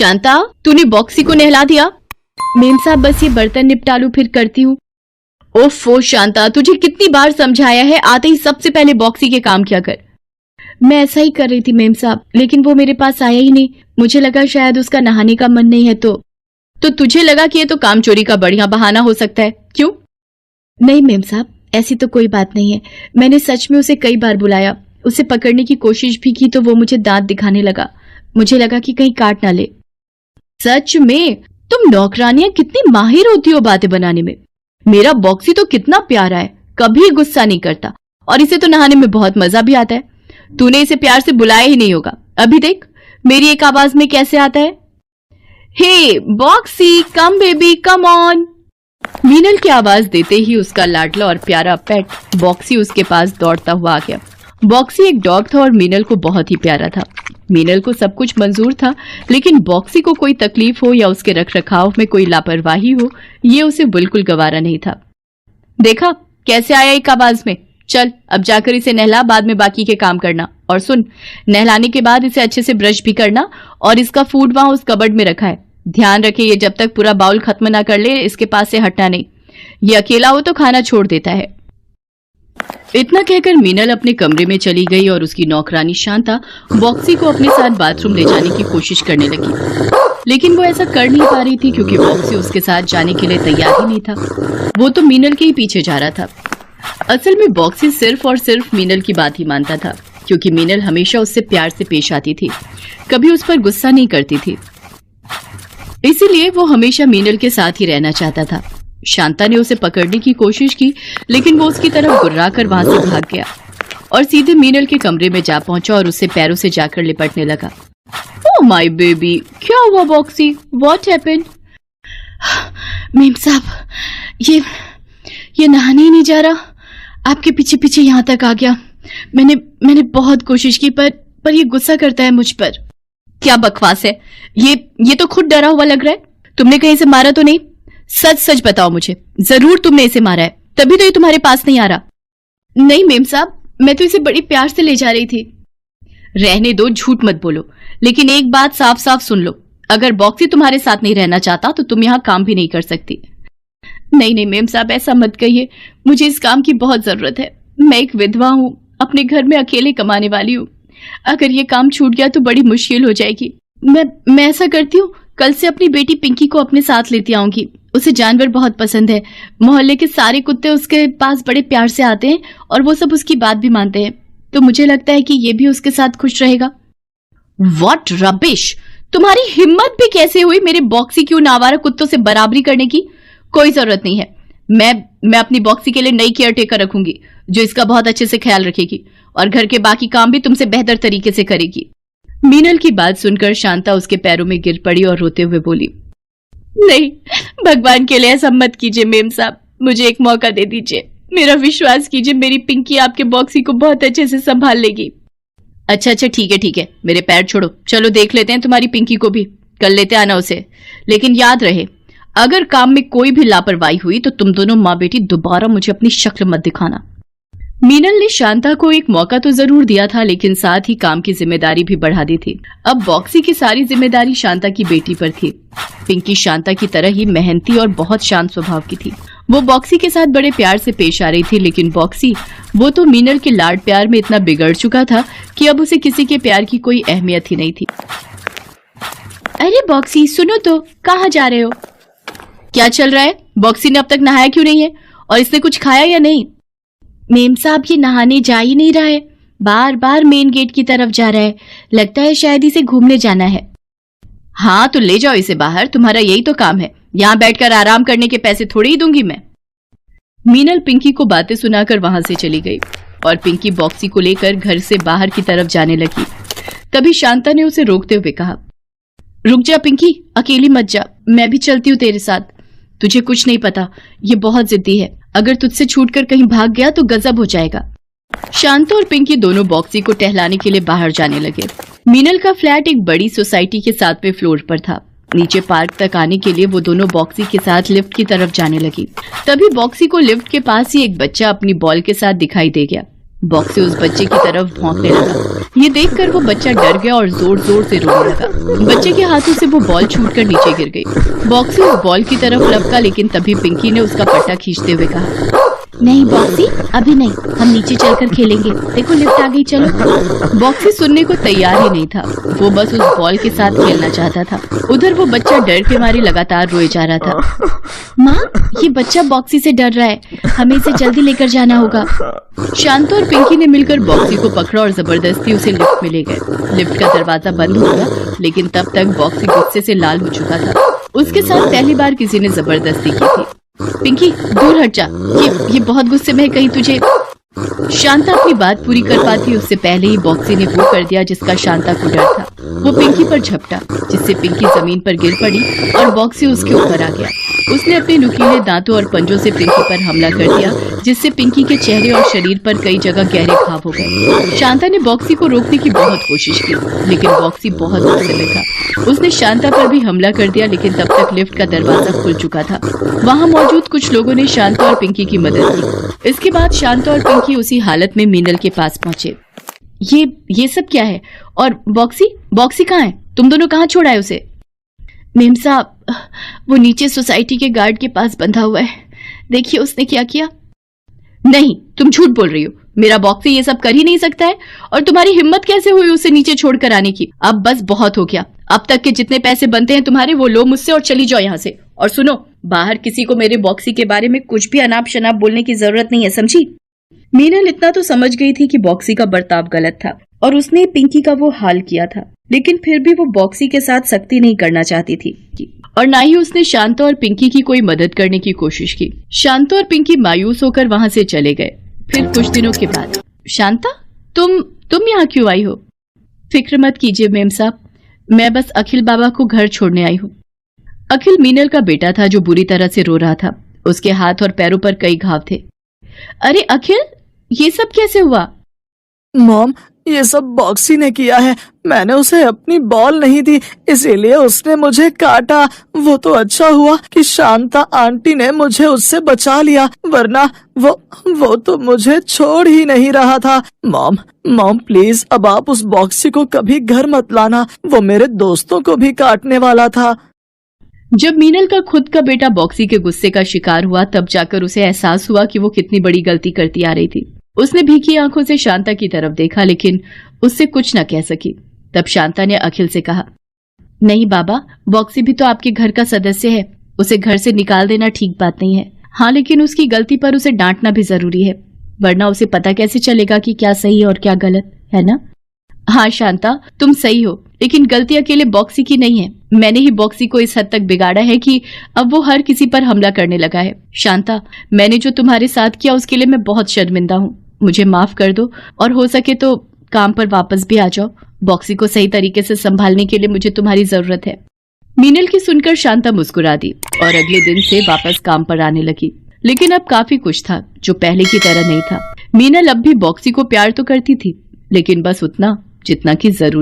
शांता, तूने बॉक्सी को नहला दिया? मेम साहब बस ये बर्तन निपटा लूं फिर करती हूँ। ओफो शांता, तुझे कितनी बार समझाया है, आते ही सबसे पहले बॉक्सी के काम किया कर। मैं ऐसा ही कर रही थी मेम साहब, लेकिन वो मेरे पास आया ही नहीं। मुझे लगा शायद उसका नहाने का मन नहीं है। तो तुझे लगा कि ये तो काम चोरी का बढ़िया बहाना हो सकता है, क्यों? नहीं मेम साहब, ऐसी तो कोई बात नहीं है। मैंने सच में उसे कई बार बुलाया, उसे पकड़ने की कोशिश भी की तो वो मुझे दांत दिखाने लगा। मुझे लगा कि कहीं काट ना ले। सच में? तुम नौकरानियां कितनी माहिर होती हो बातें बनाने में। मेरा बॉक्सी तो कितना प्यारा है, कभी गुस्सा नहीं करता, और इसे तो नहाने में बहुत मजा भी आता है। तूने इसे प्यार से बुलाया ही नहीं होगा। अभी देख मेरी एक आवाज में कैसे आता है, hey boxy come baby come on. Meenal की आवाज देते ही उसका लाडला और प्यारा पेट बॉक्सी उसके पास दौड़ता हुआ आ गया। बॉक्सी एक डॉग था और मीनल को बहुत ही प्यारा था। मीनल को सब कुछ मंजूर था, लेकिन बॉक्सी को कोई तकलीफ हो या उसके रखरखाव में कोई लापरवाही हो, ये उसे बिल्कुल गवारा नहीं था। देखा कैसे आया एक आवाज में। चल अब जाकर इसे नहला, बाद में बाकी के काम करना। और सुन, नहलाने के बाद इसे अच्छे से ब्रश भी करना, और इसका फूड वहां उस कबर्ड में रखा है। ध्यान रखे ये जब तक पूरा बाउल खत्म ना कर ले इसके पास से हटना नहीं। ये अकेला हो तो खाना छोड़ देता है। इतना कहकर मीनल अपने कमरे में चली गई और उसकी नौकरानी शांता बॉक्सी को अपने साथ बाथरूम ले जाने की कोशिश करने लगी, लेकिन वो ऐसा कर नहीं पा रही थी क्योंकि बॉक्सी उसके साथ जाने के लिए तैयार ही नहीं था। वो तो मीनल के ही पीछे जा रहा था। असल में बॉक्सी सिर्फ और सिर्फ मीनल की बात ही मानता था, क्योंकि मीनल हमेशा उससे प्यार से पेश आती थी, कभी उस पर गुस्सा नहीं करती थी। इसीलिए वो हमेशा मीनल के साथ ही रहना चाहता था। शांता ने उसे पकड़ने की कोशिश की, लेकिन वो उसकी तरफ गुर्राकर वहां से भाग गया और सीधे मीनल के कमरे में जा पहुंचा और उससे पैरों से जाकर लिपटने लगा। ओह माय बेबी, क्या हुआ बॉक्सी? What happened? मेम साहब, ये नहाने ही नहीं जा रहा, आपके पीछे पीछे यहाँ तक आ गया। मैंने बहुत कोशिश की पर ये गुस्सा करता है मुझ पर। क्या बकवास है, ये तो खुद डरा हुआ लग रहा है। तुमने कहीं से मारा तो नहीं? सच सच बताओ मुझे, जरूर तुमने इसे मारा है, तभी तो ये तुम्हारे पास नहीं आ रहा। नहीं मेम साहब, मैं तो इसे बड़ी प्यार से ले जा रही थी। रहने दो, झूठ मत बोलो। लेकिन एक बात साफ साफ सुन लो, अगर बॉक्सी तुम्हारे साथ नहीं रहना चाहता तो तुम यहाँ काम भी नहीं कर सकती। नहीं मेम साहब, ऐसा मत कहिए, मुझे इस काम की बहुत जरूरत है। मैं एक विधवा हूँ, अपने घर में अकेले कमाने वाली हूँ। अगर ये काम छूट गया तो बड़ी मुश्किल हो जाएगी। मैं ऐसा करती हूँ, कल से अपनी बेटी पिंकी को अपने साथ लेती आऊंगी। उसे जानवर बहुत पसंद है। मोहल्ले के सारे कुत्ते उसके पास बड़े प्यार से आते हैं और वो सब उसकी बात भी मानते हैं, तो मुझे लगता है कि ये भी उसके साथ खुश रहेगा। व्हाट रबिश, तुम्हारी हिम्मत भी कैसे हुई मेरे बॉक्सी की उन आवारा कुत्तों से बराबरी करने की? कोई जरूरत नहीं है। मैं अपनी बॉक्सी के लिए नई केयर टेकर रखूंगी जो इसका बहुत अच्छे से ख्याल रखेगी और घर के बाकी काम भी तुमसे बेहतर तरीके से करेगी। मीनल की बात सुनकर शांता उसके पैरों में गिर पड़ी और रोते हुए बोली, नहीं, भगवान के लिए ऐसा मत कीजिए मेम साहब, मुझे एक मौका दे दीजिए। मेरा विश्वास कीजिए, मेरी पिंकी आपके बॉक्सी को बहुत अच्छे से संभाल लेगी। अच्छा ठीक है, मेरे पैर छोड़ो, चलो देख लेते हैं तुम्हारी पिंकी को भी, कल लेते आना उसे। लेकिन याद रहे, अगर काम में कोई भी लापरवाही हुई तो तुम दोनों माँ बेटी दोबारा मुझे अपनी शक्ल मत दिखाना। मीनल ने शांता को एक मौका तो जरूर दिया था, लेकिन साथ ही काम की जिम्मेदारी भी बढ़ा दी थी। अब बॉक्सी की सारी जिम्मेदारी शांता की बेटी पर थी। पिंकी शांता की तरह ही मेहनती और बहुत शांत स्वभाव की थी। वो बॉक्सी के साथ बड़े प्यार से पेश आ रही थी, लेकिन बॉक्सी वो तो मीनल के लाड प्यार में इतना बिगड़ चुका था कि अब उसे किसी के प्यार की कोई अहमियत ही नहीं थी। अरे बॉक्सी सुनो तो, कहाँ जा रहे हो? क्या चल रहा है? बॉक्सी ने अब तक नहाया क्यों नहीं है, और इसने कुछ खाया या नहीं? मेम साहब, ये नहाने जा ही नहीं रहा है, बार बार मेन गेट की तरफ जा रहा है। लगता है शायद इसे घूमने जाना है। हाँ तो ले जाओ इसे बाहर, तुम्हारा यही तो काम है। यहाँ बैठकर आराम करने के पैसे थोड़ी ही दूंगी मैं। मीनल पिंकी को बातें सुनाकर वहां से चली गई और पिंकी बॉक्सी को लेकर घर से बाहर की तरफ जाने लगी। तभी शांता ने उसे रोकते हुए कहा, रुक जा पिंकी, अकेली मत जा, मैं भी चलती हूँ तेरे साथ। तुझे कुछ नहीं पता, ये बहुत जिद्दी है, अगर तुझसे छूटकर कहीं भाग गया तो गजब हो जाएगा। शांता और पिंकी दोनों बॉक्सी को टहलाने के लिए बाहर जाने लगे। मीनल का फ्लैट एक बड़ी सोसाइटी के 7वें फ्लोर पर था। नीचे पार्क तक आने के लिए वो दोनों बॉक्सी के साथ लिफ्ट की तरफ जाने लगी। तभी बॉक्सी को लिफ्ट के पास ही एक बच्चा अपनी बॉल के साथ दिखाई दे गया। बॉक्सी उस बच्चे की तरफ भौंकने लगा। ये देखकर वो बच्चा डर गया और जोर जोर से रोने लगा। बच्चे के हाथों से वो बॉल छूटकर नीचे गिर गई। बॉक्सी उस बॉल की तरफ लपका, लेकिन तभी पिंकी ने उसका पट्टा खींचते हुए कहा, नहीं बॉक्सी, अभी नहीं, हम नीचे चलकर खेलेंगे। देखो लिफ्ट आ गई, चलो। बॉक्सी सुनने को तैयार ही नहीं था। वो बस उस बॉल के साथ खेलना चाहता था। उधर वो बच्चा डर के मारे लगातार रोए जा रहा था। माँ, ये बच्चा बॉक्सी से डर रहा है, हमें इसे जल्दी लेकर जाना होगा। शांता और पिंकी ने मिलकर बॉक्सी को पकड़ा और जबरदस्ती उसे लिफ्ट में ले गए। लिफ्ट का दरवाजा बंद हो गया, लेकिन तब तक बॉक्सी गुस्से से लाल हो चुका था। उसके साथ पहली बार किसी ने जबरदस्ती की थी। पिंकी, दूर हट जा, ये बहुत गुस्से में है, कहीं तुझे। शांता अपनी बात पूरी कर पाती उससे पहले ही बॉक्सी ने वो कर दिया जिसका शांता को डर था। वो पिंकी पर झपटा, जिससे पिंकी जमीन पर गिर पड़ी और बॉक्सी उसके ऊपर आ गया। उसने अपने नुकीले दांतों और पंजों से पिंकी पर हमला कर दिया, जिससे पिंकी के चेहरे और शरीर पर कई जगह गहरे घाव हो गए। शांता ने बॉक्सी को रोकने की बहुत कोशिश की, लेकिन बॉक्सी बहुत गुस्से में था। उसने शांता पर भी हमला कर दिया, लेकिन तब तक लिफ्ट का दरवाजा खुल चुका था। वहाँ मौजूद कुछ लोगों ने शांता और पिंकी की मदद की। इसके बाद शांता और पिंकी उसी हालत में मीनल के पास पहुंचे। ये सब क्या है? और बॉक्सी कहाँ है? तुम दोनों कहाँ छोड़ा है उसे? मेम साहब, वो नीचे सोसाइटी के गार्ड के पास बंधा हुआ है, देखिए उसने क्या किया। नहीं, तुम झूठ बोल रही हो। मेरा बॉक्सी ये सब कर ही नहीं सकता है, और तुम्हारी हिम्मत कैसे हुई उसे नीचे छोड़कर आने की? अब बस बहुत हो गया। अब तक के जितने पैसे बनते हैं तुम्हारे, वो लो मुझसे और चली जाओ यहाँ से। और सुनो, बाहर किसी को मेरे बॉक्सी के बारे में कुछ भी अनाप शनाप बोलने की जरूरत नहीं है, समझी? मीनल इतना तो समझ गई थी कि बॉक्सी का बर्ताव गलत था और उसने पिंकी का वो हाल किया था, लेकिन फिर भी वो बॉक्सी के साथ सख्ती नहीं करना चाहती थी और ना ही उसने शांता और पिंकी की कोई मदद करने की कोशिश की। शांता और पिंकी मायूस होकर वहाँ से चले गए। फिर कुछ दिनों के बाद, शांता, तुम यहाँ क्यों आई हो? फिक्र मत कीजिए मेम साहब, मैं बस अखिल बाबा को घर छोड़ने आई हूँ। अखिल मीनल का बेटा था जो बुरी तरह से रो रहा था। उसके हाथ और पैरों पर कई घाव थे। अरे अखिल, ये सब कैसे हुआ? मॉम, ये सब बॉक्सी ने किया है। मैंने उसे अपनी बॉल नहीं दी, इसीलिए उसने मुझे काटा। वो तो अच्छा हुआ कि शांता आंटी ने मुझे उससे बचा लिया, वरना वो तो मुझे छोड़ ही नहीं रहा था। मॉम प्लीज, अब आप उस बॉक्सी को कभी घर मत लाना, वो मेरे दोस्तों को भी काटने वाला था। जब मीनल का खुद का बेटा बॉक्सी के गुस्से का शिकार हुआ, तब जाकर उसे एहसास हुआ कि वो कितनी बड़ी गलती करती आ रही थी। उसने भीगी आंखों से शांता की तरफ देखा, लेकिन उससे कुछ न कह सकी। तब शांता ने अखिल से कहा, नहीं बाबा, बॉक्सी भी तो आपके घर का सदस्य है, उसे घर से निकाल देना ठीक बात नहीं है। हाँ, लेकिन उसकी गलती पर उसे डांटना भी जरूरी है, वरना उसे पता कैसे चलेगा कि क्या सही है और क्या गलत है ना? हाँ शांता, तुम सही हो, लेकिन गलती अकेले बॉक्सी की नहीं है। मैंने ही बॉक्सी को इस हद तक बिगाड़ा है कि अब वो हर किसी पर हमला करने लगा है। शांता, मैंने जो तुम्हारे साथ किया उसके लिए मैं बहुत शर्मिंदा हूँ। मुझे माफ कर दो और हो सके तो काम पर वापस भी आ जाओ। बॉक्सी को सही तरीके से संभालने के लिए मुझे तुम्हारी जरूरत है। मीनल की सुनकर शांता मुस्कुरा दी और अगले दिन से वापस काम पर आने लगी, लेकिन अब काफी कुछ था जो पहले की तरह नहीं था। मीनल अब भी बॉक्सी को प्यार तो करती थी, लेकिन बस उतना जितना कि जरूरी